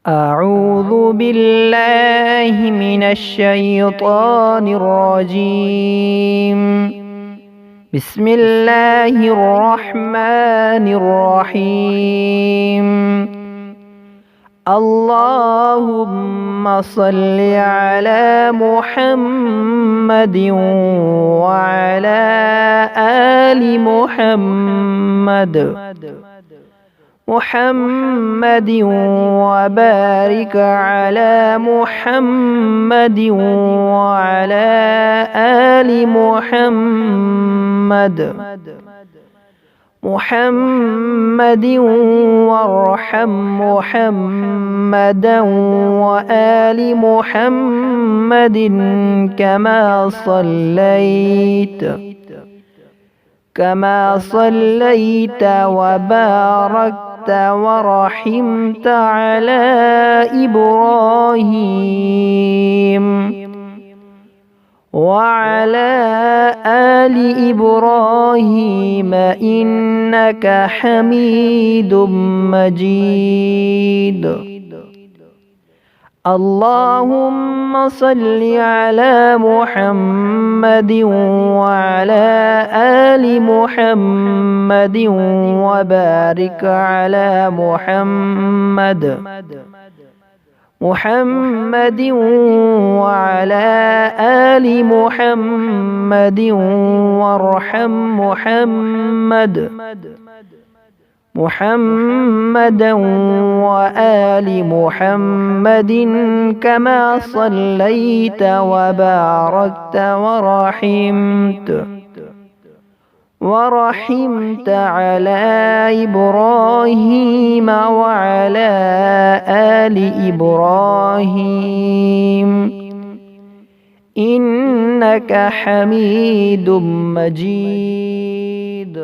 أعوذ بالله من الشيطان الرجيم. بسم الله الرحمن الرحيم. اللهم صل على محمد وعلى آل محمد وبارك على محمد وعلى آل محمد وارحم محمدا وآل محمد كما صليت وباركت ورحمت على إبراهيم وعلى آل إبراهيم إنك حميد مجيد. اللهم صل على محمد وعلى آل محمد وبارك على محمد وعلى آل محمد وارحم محمدا وآل محمد كما صليت وباركت ورحمت على إبراهيم وعلى آل إبراهيم إنك حميد مجيد.